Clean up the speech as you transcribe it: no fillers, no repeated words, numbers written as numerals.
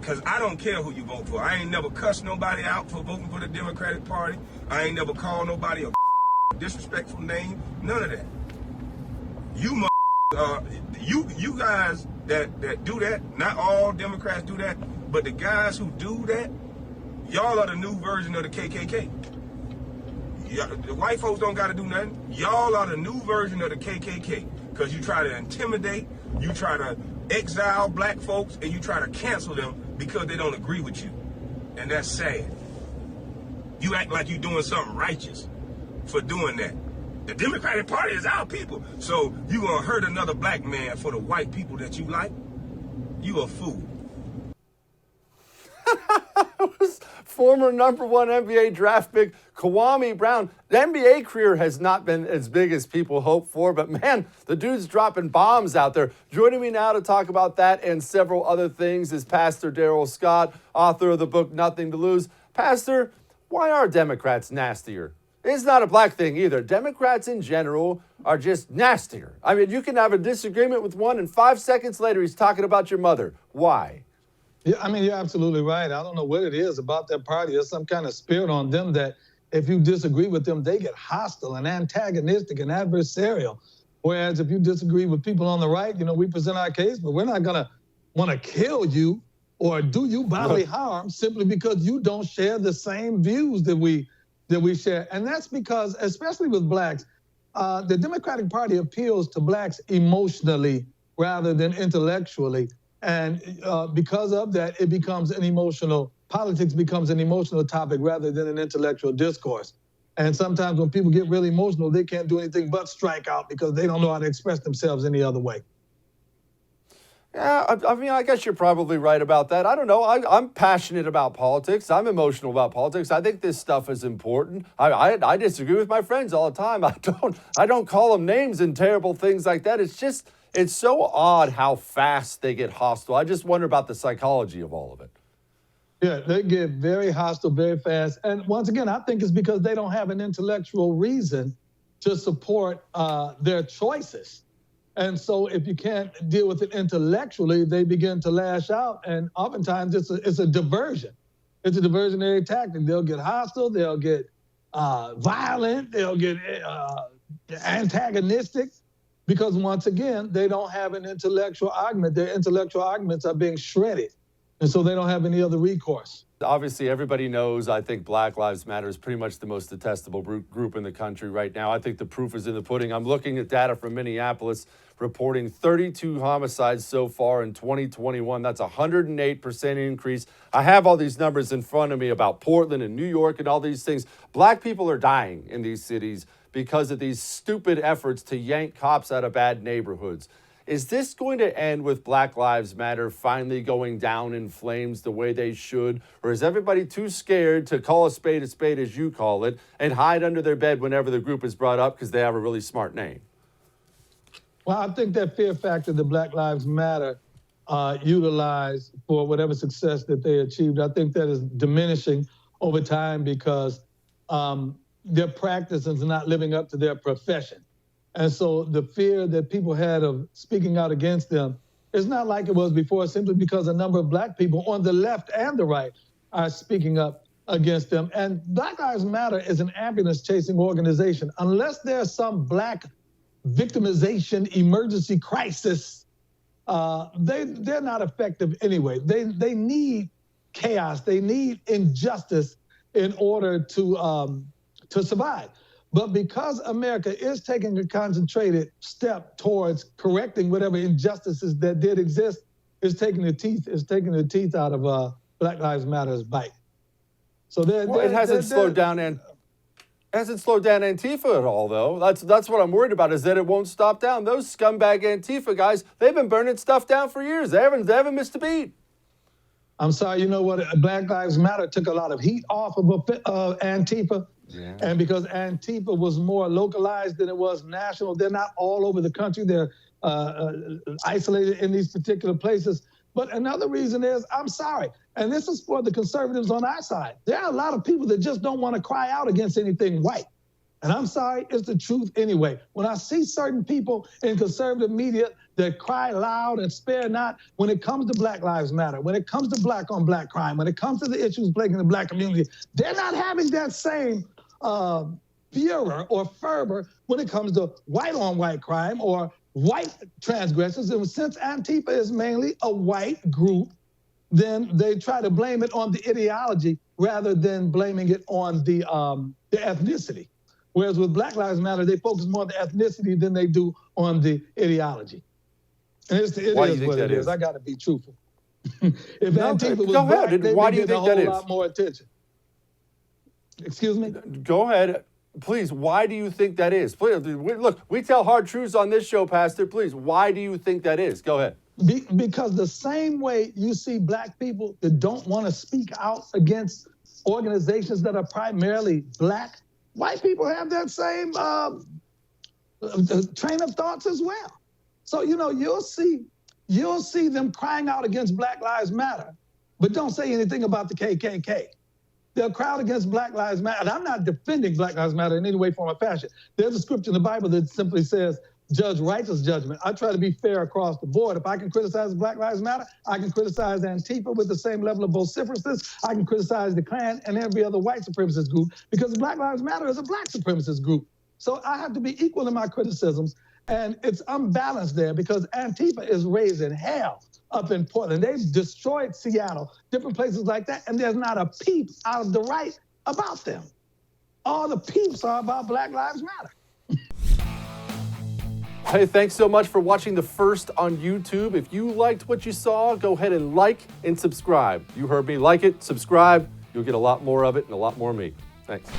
Because I don't care who you vote for. I ain't never cussed nobody out for voting for the Democratic Party. I ain't never called nobody a disrespectful name. None of that. You you guys that do that, not all Democrats do that, but the guys who do that, y'all are the new version of the KKK. The white folks don't got to do nothing. Y'all are the new version of the KKK because you try to intimidate, you try to exile black folks, and you try to cancel them because they don't agree with you. And that's sad. You act like you're doing something righteous for doing that. The Democratic Party is our people. So you gonna hurt another black man for the white people that you like? You a fool. Former #1 NBA draft pick Kwame Brown. The NBA career has not been as big as people hoped for, but man, the dude's dropping bombs out there. Joining me now to talk about that and several other things is Pastor Darrell Scott, author of the book Nothing to Lose. Pastor, why are Democrats nastier? It's not a black thing either. Democrats in general are just nastier. I mean, you can have a disagreement with one and 5 seconds later he's talking about your mother. Why? Yeah, I mean, you're absolutely right. I don't know what it is about that party. There's some kind of spirit on them that if you disagree with them, they get hostile and antagonistic and adversarial. Whereas if you disagree with people on the right, you know, we present our case, but we're not going to want to kill you or do you bodily harm simply because you don't share the same views that we share. And that's because, especially with blacks, the Democratic Party appeals to blacks emotionally rather than intellectually. And because of that, politics becomes an emotional topic rather than an intellectual discourse. And sometimes when people get really emotional, they can't do anything but strike out because they don't know how to express themselves any other way. Yeah, I mean, I guess you're probably right about that. I don't know. I'm passionate about politics. I'm emotional about politics. I think this stuff is important. I disagree with my friends all the time. I don't call them names and terrible things like that. It's so odd how fast they get hostile. I just wonder about the psychology of all of it. Yeah, they get very hostile very fast. And once again, I think it's because they don't have an intellectual reason to support their choices. And so if you can't deal with it intellectually, they begin to lash out. And oftentimes it's a diversion. It's a diversionary tactic. They'll get hostile. They'll get violent. They'll get antagonistic. Because once again, they don't have an intellectual argument. Their intellectual arguments are being shredded. And so they don't have any other recourse. Obviously, everybody knows, I think Black Lives Matter is pretty much the most detestable group in the country right now. I think the proof is in the pudding. I'm looking at data from Minneapolis reporting 32 homicides so far in 2021. That's a 108% increase. I have all these numbers in front of me about Portland and New York and all these things. Black people are dying in these cities because of these stupid efforts to yank cops out of bad neighborhoods. Is this going to end with Black Lives Matter finally going down in flames the way they should? Or is everybody too scared to call a spade as you call it, and hide under their bed whenever the group is brought up because they have a really smart name? Well, I think that fear factor that Black Lives Matter utilized for whatever success that they achieved, I think that is diminishing over time because their practice is not living up to their profession. And so the fear that people had of speaking out against them is not like it was before, simply because a number of black people on the left and the right are speaking up against them. And Black Lives Matter is an ambulance-chasing organization. Unless there's some black victimization emergency crisis, they're not effective anyway. They need chaos. They need injustice in order to survive. But because America is taking a concentrated step towards correcting whatever injustices that did exist, it's taking the teeth out of Black Lives Matter's bite. So it hasn't slowed down Antifa at all, though. That's what I'm worried about, is that it won't stop down. Those scumbag Antifa guys, they've been burning stuff down for years. They haven't missed a beat. I'm sorry, you know what? Black Lives Matter took a lot of heat off of Antifa. Yeah. And because Antifa was more localized than it was national, they're not all over the country. They're isolated in these particular places. But another reason is, I'm sorry, and this is for the conservatives on our side, there are a lot of people that just don't want to cry out against anything white. And I'm sorry, it's the truth anyway. When I see certain people in conservative media that cry loud and spare not when it comes to Black Lives Matter, when it comes to black on black crime, when it comes to the issues plaguing the black community, they're not having that same furor or fervor when it comes to white on white crime or white transgressions. And since Antifa is mainly a white group, then they try to blame it on the ideology rather than blaming it on the ethnicity. Whereas with Black Lives Matter, they focus more on the ethnicity than they do on the ideology. And it is what it is. I got to be truthful. If Antifa was black, they'd be getting a whole lot more attention. Excuse me? Go ahead. Please, why do you think that is? Please, look, we tell hard truths on this show, Pastor. Please, why do you think that is? Go ahead. Because the same way you see black people that don't want to speak out against organizations that are primarily black, white people have that same train of thoughts as well. So, you'll see them crying out against Black Lives Matter, but don't say anything about the KKK. They'll cry out against Black Lives Matter. And I'm not defending Black Lives Matter in any way, form, or fashion. There's a scripture in the Bible that simply says, judge righteous judgment. I try to be fair across the board. If I can criticize Black Lives Matter, I can criticize Antifa with the same level of vociferousness. I can criticize the Klan and every other white supremacist group because Black Lives Matter is a black supremacist group. So I have to be equal in my criticisms. And it's unbalanced there because Antifa is raising hell up in Portland. They've destroyed Seattle, different places like that, and there's not a peep out of the right about them. All the peeps are about Black Lives Matter. Hey, thanks so much for watching The First on YouTube. If you liked what you saw, go ahead and like and subscribe. You heard me. Like it, subscribe. You'll get a lot more of it and a lot more of me. Thanks.